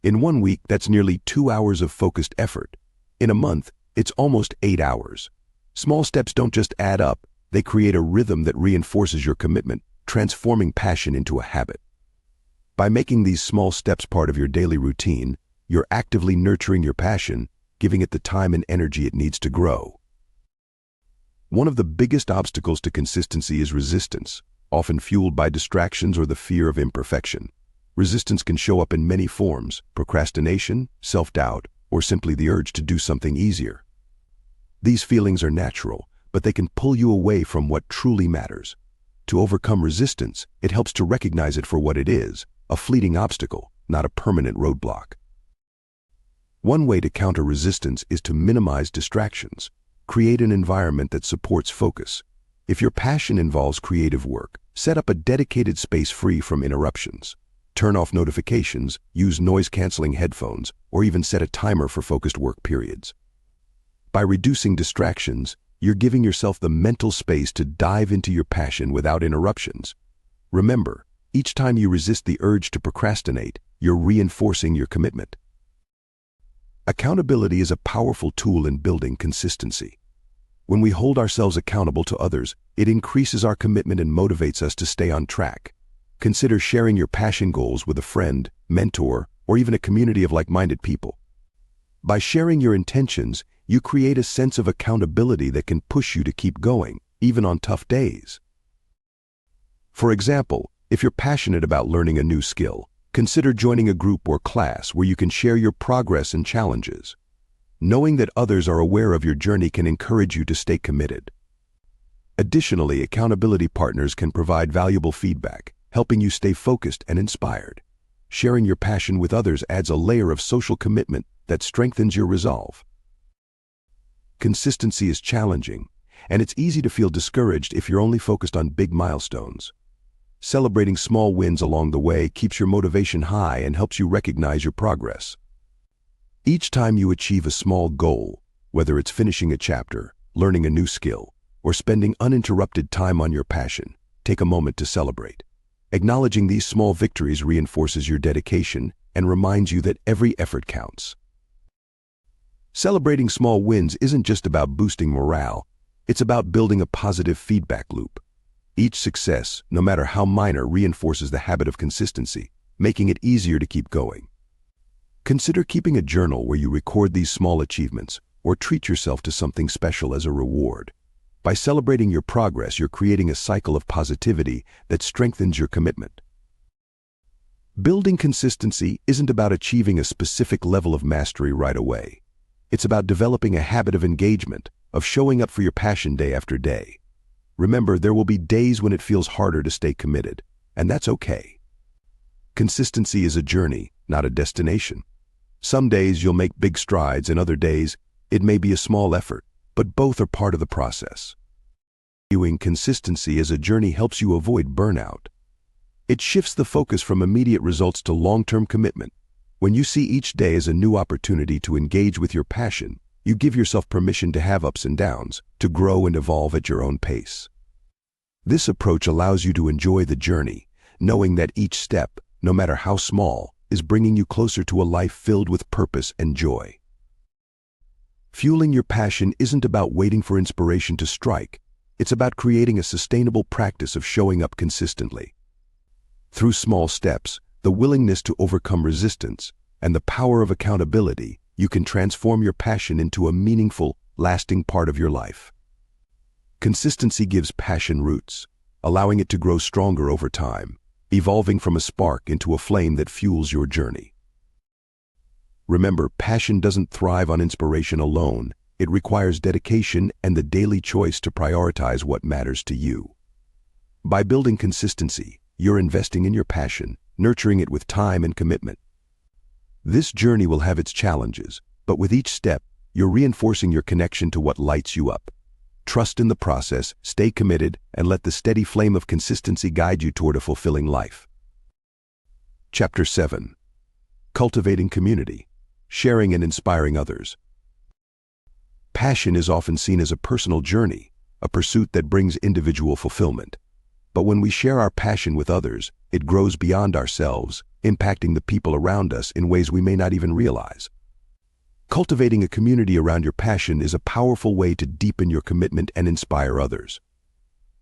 In 1 week, that's nearly 2 hours of focused effort. In a month, it's almost 8 hours. Small steps don't just add up, they create a rhythm that reinforces your commitment, transforming passion into a habit. By making these small steps part of your daily routine, you're actively nurturing your passion, giving it the time and energy it needs to grow. One of the biggest obstacles to consistency is resistance, often fueled by distractions or the fear of imperfection. Resistance can show up in many forms: procrastination, self-doubt, or simply the urge to do something easier. These feelings are natural, but they can pull you away from what truly matters. To overcome resistance, it helps to recognize it for what it is, a fleeting obstacle, not a permanent roadblock. One way to counter resistance is to minimize distractions. Create an environment that supports focus. If your passion involves creative work, set up a dedicated space free from interruptions. Turn off notifications, use noise-canceling headphones, or even set a timer for focused work periods. By reducing distractions, you're giving yourself the mental space to dive into your passion without interruptions. Remember, each time you resist the urge to procrastinate, you're reinforcing your commitment. Accountability is a powerful tool in building consistency. When we hold ourselves accountable to others, it increases our commitment and motivates us to stay on track. Consider sharing your passion goals with a friend, mentor, or even a community of like-minded people. By sharing your intentions, you create a sense of accountability that can push you to keep going, even on tough days. For example, if you're passionate about learning a new skill, consider joining a group or class where you can share your progress and challenges. Knowing that others are aware of your journey can encourage you to stay committed. Additionally, accountability partners can provide valuable feedback, helping you stay focused and inspired. Sharing your passion with others adds a layer of social commitment that strengthens your resolve. Consistency is challenging, and it's easy to feel discouraged if you're only focused on big milestones. Celebrating small wins along the way keeps your motivation high and helps you recognize your progress. Each time you achieve a small goal, whether it's finishing a chapter, learning a new skill, or spending uninterrupted time on your passion, take a moment to celebrate. Acknowledging these small victories reinforces your dedication and reminds you that every effort counts. Celebrating small wins isn't just about boosting morale, it's about building a positive feedback loop. Each success, no matter how minor, reinforces the habit of consistency, making it easier to keep going. Consider keeping a journal where you record these small achievements, or treat yourself to something special as a reward. By celebrating your progress, you're creating a cycle of positivity that strengthens your commitment. Building consistency isn't about achieving a specific level of mastery right away. It's about developing a habit of engagement, of showing up for your passion day after day. Remember, there will be days when it feels harder to stay committed, and that's okay. Consistency is a journey, not a destination. Some days you'll make big strides, and other days it may be a small effort, but both are part of the process. Viewing consistency as a journey helps you avoid burnout. It shifts the focus from immediate results to long-term commitment. When you see each day as a new opportunity to engage with your passion, you give yourself permission to have ups and downs, to grow and evolve at your own pace. This approach allows you to enjoy the journey, knowing that each step, no matter how small, is bringing you closer to a life filled with purpose and joy. Fueling your passion isn't about waiting for inspiration to strike. It's about creating a sustainable practice of showing up consistently. Through small steps, the willingness to overcome resistance, and the power of accountability, you can transform your passion into a meaningful, lasting part of your life. Consistency gives passion roots, allowing it to grow stronger over time, evolving from a spark into a flame that fuels your journey. Remember, passion doesn't thrive on inspiration alone. It requires dedication and the daily choice to prioritize what matters to you. By building consistency, you're investing in your passion, nurturing it with time and commitment. This journey will have its challenges, but with each step, you're reinforcing your connection to what lights you up. Trust in the process, stay committed, and let the steady flame of consistency guide you toward a fulfilling life. Chapter 7. Cultivating community, sharing and inspiring others. Passion is often seen as a personal journey, a pursuit that brings individual fulfillment. But when we share our passion with others, it grows beyond ourselves, impacting the people around us in ways we may not even realize. Cultivating a community around your passion is a powerful way to deepen your commitment and inspire others.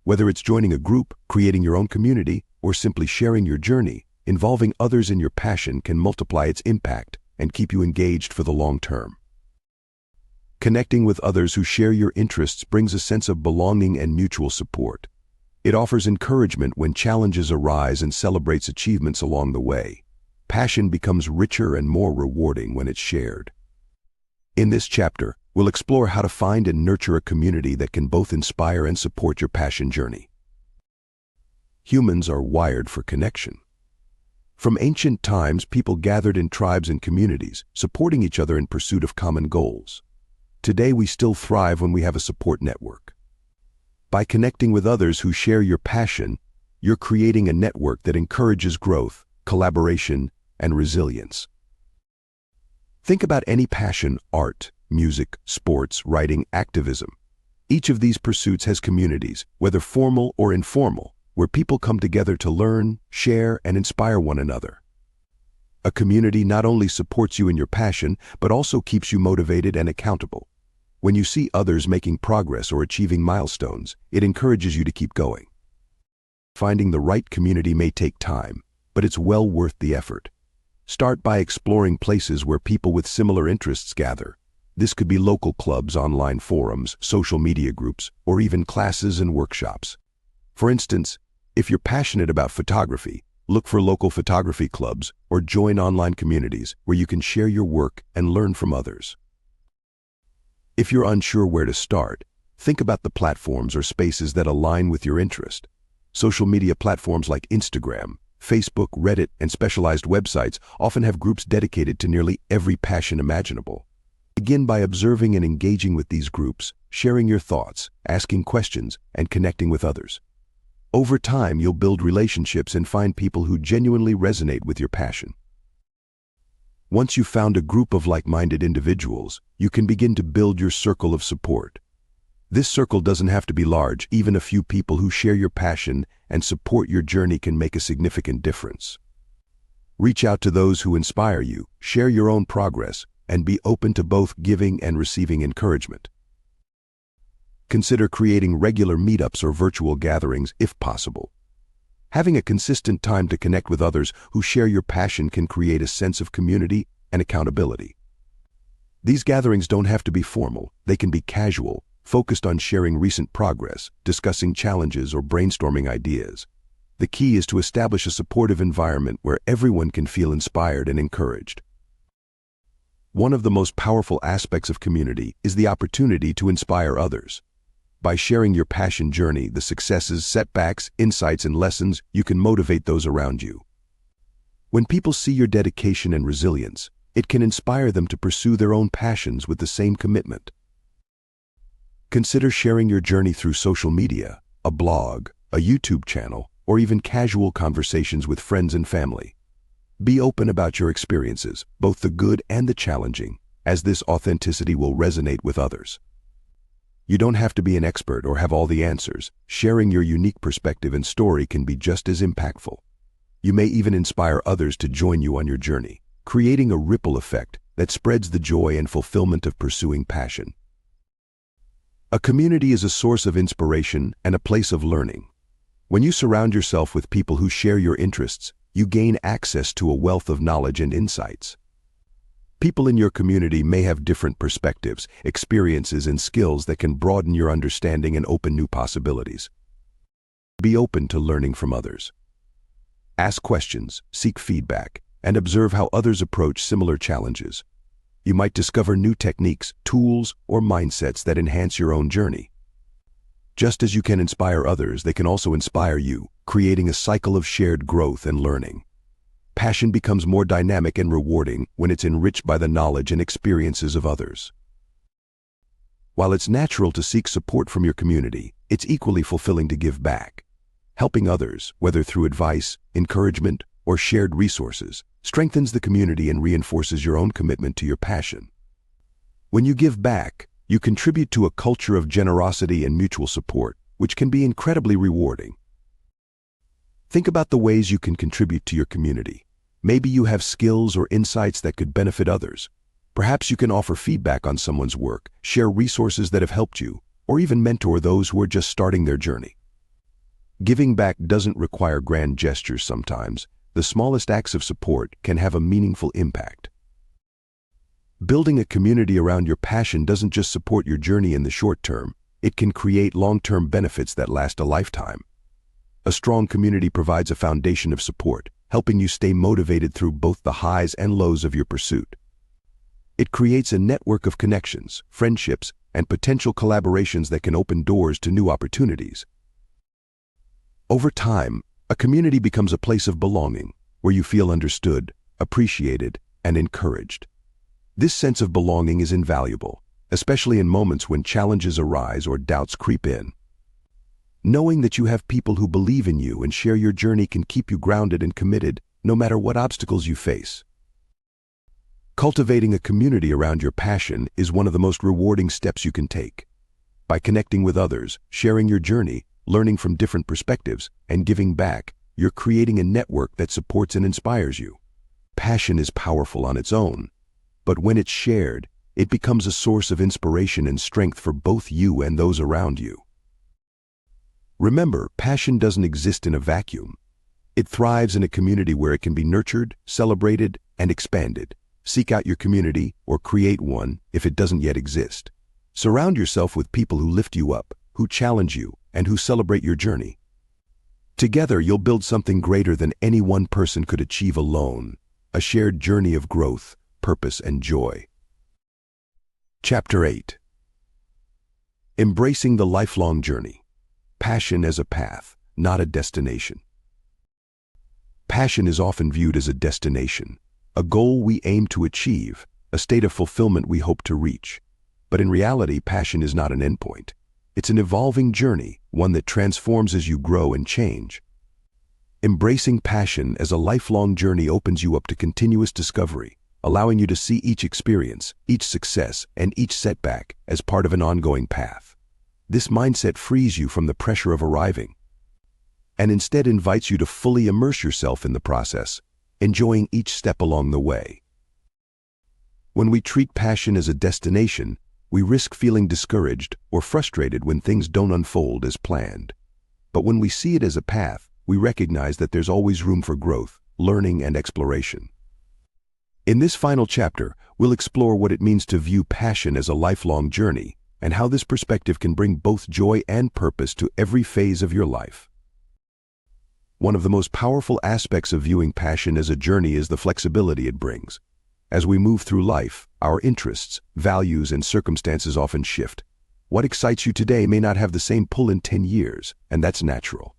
Whether it's joining a group, creating your own community, or simply sharing your journey, involving others in your passion can multiply its impact and keep you engaged for the long term. Connecting with others who share your interests brings a sense of belonging and mutual support. It offers encouragement when challenges arise and celebrates achievements along the way. Passion becomes richer and more rewarding when it's shared. In this chapter, we'll explore how to find and nurture a community that can both inspire and support your passion journey. Humans are wired for connection. From ancient times, people gathered in tribes and communities, supporting each other in pursuit of common goals. Today, we still thrive when we have a support network. By connecting with others who share your passion, you're creating a network that encourages growth, collaboration, and resilience. Think about any passion: art, music, sports, writing, activism. Each of these pursuits has communities, whether formal or informal, where people come together to learn, share, and inspire one another. A community not only supports you in your passion, but also keeps you motivated and accountable. When you see others making progress or achieving milestones, it encourages you to keep going. Finding the right community may take time, but it's well worth the effort. Start by exploring places where people with similar interests gather. This could be local clubs, online forums, social media groups, or even classes and workshops. For instance, if you're passionate about photography, look for local photography clubs or join online communities where you can share your work and learn from others. If you're unsure where to start, think about the platforms or spaces that align with your interest. Social media platforms like Instagram, Facebook, Reddit, and specialized websites often have groups dedicated to nearly every passion imaginable. Begin by observing and engaging with these groups, sharing your thoughts, asking questions, and connecting with others. Over time, you'll build relationships and find people who genuinely resonate with your passion. Once you've found a group of like-minded individuals, you can begin to build your circle of support. This circle doesn't have to be large. Even a few people who share your passion and support your journey can make a significant difference. Reach out to those who inspire you, share your own progress, and be open to both giving and receiving encouragement. Consider creating regular meetups or virtual gatherings if possible. Having a consistent time to connect with others who share your passion can create a sense of community and accountability. These gatherings don't have to be formal, they can be casual, focused on sharing recent progress, discussing challenges, or brainstorming ideas. The key is to establish a supportive environment where everyone can feel inspired and encouraged. One of the most powerful aspects of community is the opportunity to inspire others. By sharing your passion journey, the successes, setbacks, insights, and lessons, you can motivate those around you. When people see your dedication and resilience, it can inspire them to pursue their own passions with the same commitment. Consider sharing your journey through social media, a blog, a YouTube channel, or even casual conversations with friends and family. Be open about your experiences, both the good and the challenging, as this authenticity will resonate with others. You don't have to be an expert or have all the answers. Sharing your unique perspective and story can be just as impactful. You may even inspire others to join you on your journey, creating a ripple effect that spreads the joy and fulfillment of pursuing passion. A community is a source of inspiration and a place of learning. When you surround yourself with people who share your interests, you gain access to a wealth of knowledge and insights. People in your community may have different perspectives, experiences, and skills that can broaden your understanding and open new possibilities. Be open to learning from others. Ask questions, seek feedback, and observe how others approach similar challenges. You might discover new techniques, tools, or mindsets that enhance your own journey. Just as you can inspire others, they can also inspire you, creating a cycle of shared growth and learning. Passion becomes more dynamic and rewarding when it's enriched by the knowledge and experiences of others. While it's natural to seek support from your community, it's equally fulfilling to give back. Helping others, whether through advice, encouragement, or shared resources, strengthens the community and reinforces your own commitment to your passion. When you give back, you contribute to a culture of generosity and mutual support, which can be incredibly rewarding. Think about the ways you can contribute to your community. Maybe you have skills or insights that could benefit others. Perhaps you can offer feedback on someone's work, share resources that have helped you, or even mentor those who are just starting their journey. Giving back doesn't require grand gestures sometimes. The smallest acts of support can have a meaningful impact. Building a community around your passion doesn't just support your journey in the short term, it can create long-term benefits that last a lifetime. A strong community provides a foundation of support, helping you stay motivated through both the highs and lows of your pursuit. It creates a network of connections, friendships, and potential collaborations that can open doors to new opportunities. Over time, a community becomes a place of belonging, where you feel understood, appreciated, and encouraged. This sense of belonging is invaluable, especially in moments when challenges arise or doubts creep in. Knowing that you have people who believe in you and share your journey can keep you grounded and committed, no matter what obstacles you face. Cultivating a community around your passion is one of the most rewarding steps you can take. By connecting with others, sharing your journey, learning from different perspectives, and giving back, you're creating a network that supports and inspires you. Passion is powerful on its own, but when it's shared, it becomes a source of inspiration and strength for both you and those around you. Remember, passion doesn't exist in a vacuum. It thrives in a community where it can be nurtured, celebrated, and expanded. Seek out your community or create one if it doesn't yet exist. Surround yourself with people who lift you up, who challenge you, and who celebrate your journey. Together, you'll build something greater than any one person could achieve alone, a shared journey of growth, purpose, and joy. Chapter 8. Embracing the lifelong journey. Passion as a path, not a destination. Passion is often viewed as a destination, a goal we aim to achieve, a state of fulfillment we hope to reach. But in reality, passion is not an endpoint. It's an evolving journey, one that transforms as you grow and change. Embracing passion as a lifelong journey opens you up to continuous discovery, allowing you to see each experience, each success, and each setback as part of an ongoing path. This mindset frees you from the pressure of arriving, and instead invites you to fully immerse yourself in the process, enjoying each step along the way. When we treat passion as a destination, we risk feeling discouraged or frustrated when things don't unfold as planned. But when we see it as a path, we recognize that there's always room for growth, learning, and exploration. In this final chapter, we'll explore what it means to view passion as a lifelong journey and how this perspective can bring both joy and purpose to every phase of your life. One of the most powerful aspects of viewing passion as a journey is the flexibility it brings. As we move through life, our interests, values, and circumstances often shift. What excites you today may not have the same pull in 10 years, and that's natural.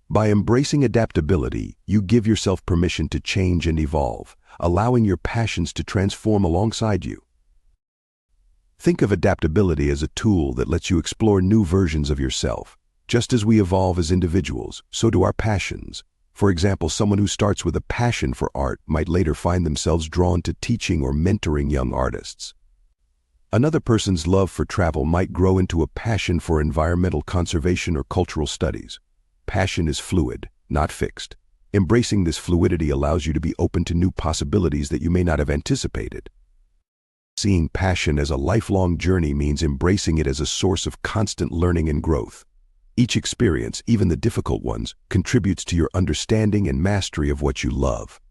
By embracing adaptability, you give yourself permission to change and evolve, allowing your passions to transform alongside you. Think of adaptability as a tool that lets you explore new versions of yourself. Just as we evolve as individuals, so do our passions. For example, someone who starts with a passion for art might later find themselves drawn to teaching or mentoring young artists. Another person's love for travel might grow into a passion for environmental conservation or cultural studies. Passion is fluid, not fixed. Embracing this fluidity allows you to be open to new possibilities that you may not have anticipated. Seeing passion as a lifelong journey means embracing it as a source of constant learning and growth. Each experience, even the difficult ones, contributes to your understanding and mastery of what you love.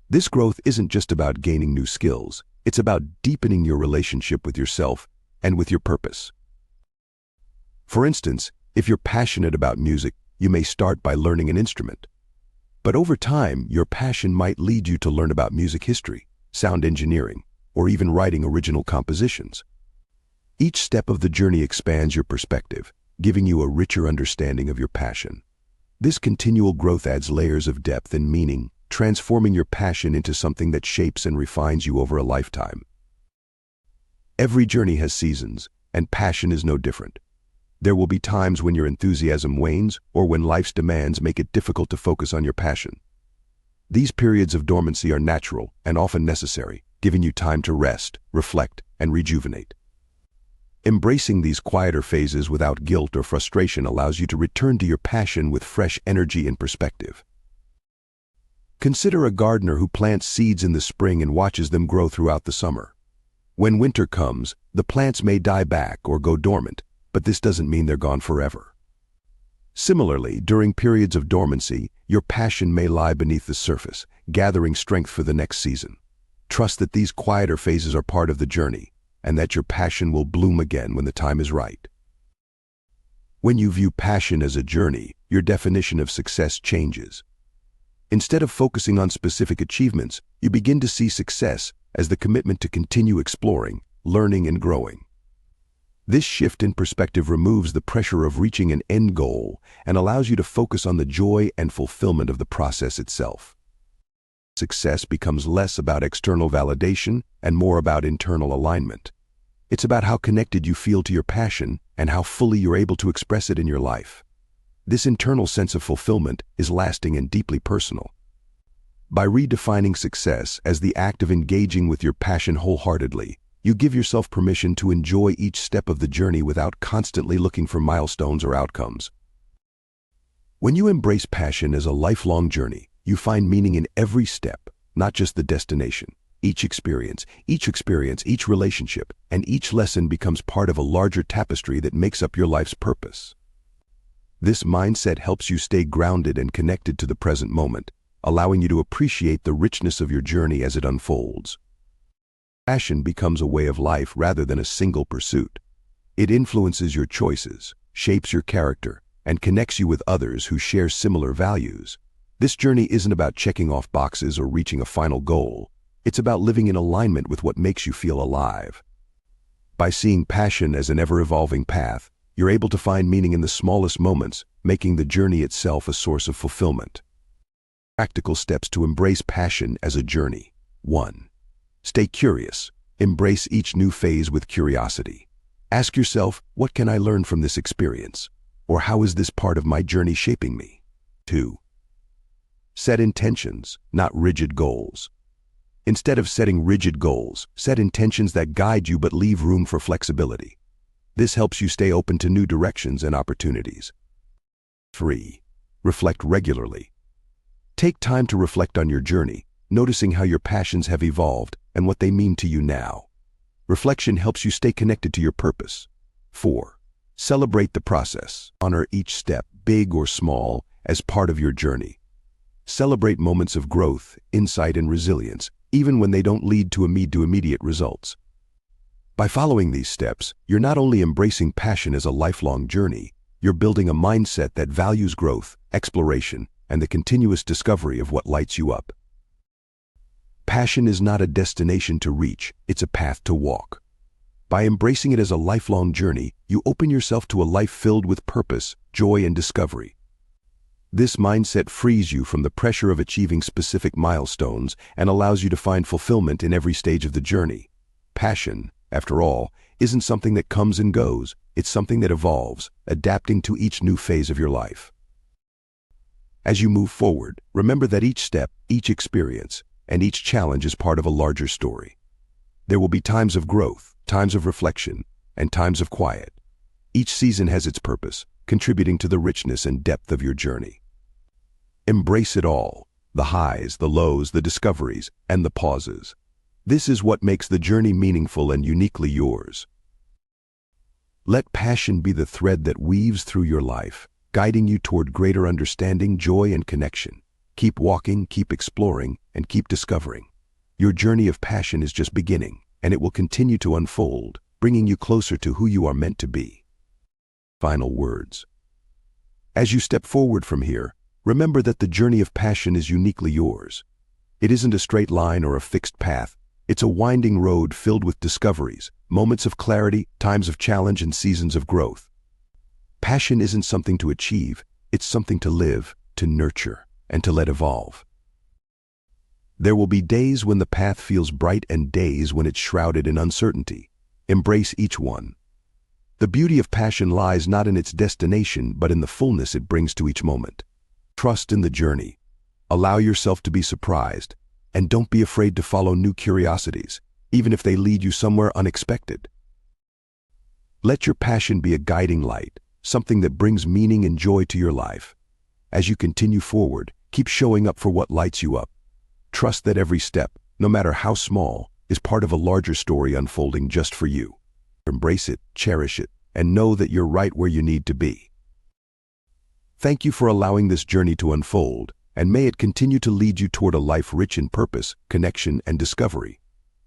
This growth isn't just about gaining new skills, it's about deepening your relationship with yourself and with your purpose. For instance, if you're passionate about music, you may start by learning an instrument. But over time, your passion might lead you to learn about music history, sound engineering, or even writing original compositions. Each step of the journey expands your perspective, giving you a richer understanding of your passion. This continual growth adds layers of depth and meaning, transforming your passion into something that shapes and refines you over a lifetime. Every journey has seasons, and passion is no different. There will be times when your enthusiasm wanes or when life's demands make it difficult to focus on your passion. These periods of dormancy are natural and often necessary, giving you time to rest, reflect, and rejuvenate. Embracing these quieter phases without guilt or frustration allows you to return to your passion with fresh energy and perspective. Consider a gardener who plants seeds in the spring and watches them grow throughout the summer. When winter comes, the plants may die back or go dormant, but this doesn't mean they're gone forever. Similarly, during periods of dormancy, your passion may lie beneath the surface, gathering strength for the next season. Trust that these quieter phases are part of the journey, and that your passion will bloom again when the time is right. When you view passion as a journey, your definition of success changes. Instead of focusing on specific achievements, you begin to see success as the commitment to continue exploring, learning, and growing. This shift in perspective removes the pressure of reaching an end goal and allows you to focus on the joy and fulfillment of the process itself. Success becomes less about external validation and more about internal alignment. It's about how connected you feel to your passion and how fully you're able to express it in your life. This internal sense of fulfillment is lasting and deeply personal. By redefining success as the act of engaging with your passion wholeheartedly, you give yourself permission to enjoy each step of the journey without constantly looking for milestones or outcomes. When you embrace passion as a lifelong journey, you find meaning in every step, not just the destination. Each experience, each relationship, and each lesson becomes part of a larger tapestry that makes up your life's purpose. This mindset helps you stay grounded and connected to the present moment, allowing you to appreciate the richness of your journey as it unfolds. Passion becomes a way of life rather than a single pursuit. It influences your choices, shapes your character, and connects you with others who share similar values. This journey isn't about checking off boxes or reaching a final goal. It's about living in alignment with what makes you feel alive. By seeing passion as an ever-evolving path, you're able to find meaning in the smallest moments, making the journey itself a source of fulfillment. Practical steps to embrace passion as a journey. 1. Stay curious. Embrace each new phase with curiosity. Ask yourself, what can I learn from this experience? Or how is this part of my journey shaping me? 2. Set intentions, not rigid goals. Instead of setting rigid goals, set intentions that guide you but leave room for flexibility. This helps you stay open to new directions and opportunities. 3. Reflect regularly. Take time to reflect on your journey, noticing how your passions have evolved and what they mean to you now. Reflection helps you stay connected to your purpose. 4. Celebrate the process. Honor each step, big or small, as part of your journey. Celebrate moments of growth, insight, and resilience, even when they don't lead to immediate results. By following these steps, you're not only embracing passion as a lifelong journey, you're building a mindset that values growth, exploration, and the continuous discovery of what lights you up. Passion is not a destination to reach, it's a path to walk. By embracing it as a lifelong journey, you open yourself to a life filled with purpose, joy, and discovery. This mindset frees you from the pressure of achieving specific milestones and allows you to find fulfillment in every stage of the journey. Passion, after all, isn't something that comes and goes, it's something that evolves, adapting to each new phase of your life. As you move forward, remember that each step, each experience, and each challenge is part of a larger story. There will be times of growth, times of reflection, and times of quiet. Each season has its purpose, contributing to the richness and depth of your journey. Embrace it all, the highs, the lows, the discoveries, and the pauses. This is what makes the journey meaningful and uniquely yours. Let passion be the thread that weaves through your life, guiding you toward greater understanding, joy, and connection. Keep walking, keep exploring, and keep discovering. Your journey of passion is just beginning, and it will continue to unfold, bringing you closer to who you are meant to be. Final words. As you step forward from here, remember that the journey of passion is uniquely yours. It isn't a straight line or a fixed path. It's a winding road filled with discoveries, moments of clarity, times of challenge, and seasons of growth. Passion isn't something to achieve, it's something to live, to nurture, and to let evolve. There will be days when the path feels bright and days when it's shrouded in uncertainty. Embrace each one. The beauty of passion lies not in its destination, but in the fullness it brings to each moment. Trust in the journey. Allow yourself to be surprised, and don't be afraid to follow new curiosities, even if they lead you somewhere unexpected. Let your passion be a guiding light, something that brings meaning and joy to your life. As you continue forward, keep showing up for what lights you up. Trust that every step, no matter how small, is part of a larger story unfolding just for you. Embrace it, cherish it, and know that you're right where you need to be. Thank you for allowing this journey to unfold, and may it continue to lead you toward a life rich in purpose, connection, and discovery.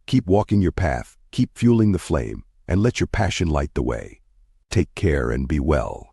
Keep walking your path, keep fueling the flame, and let your passion light the way. Take care and be well.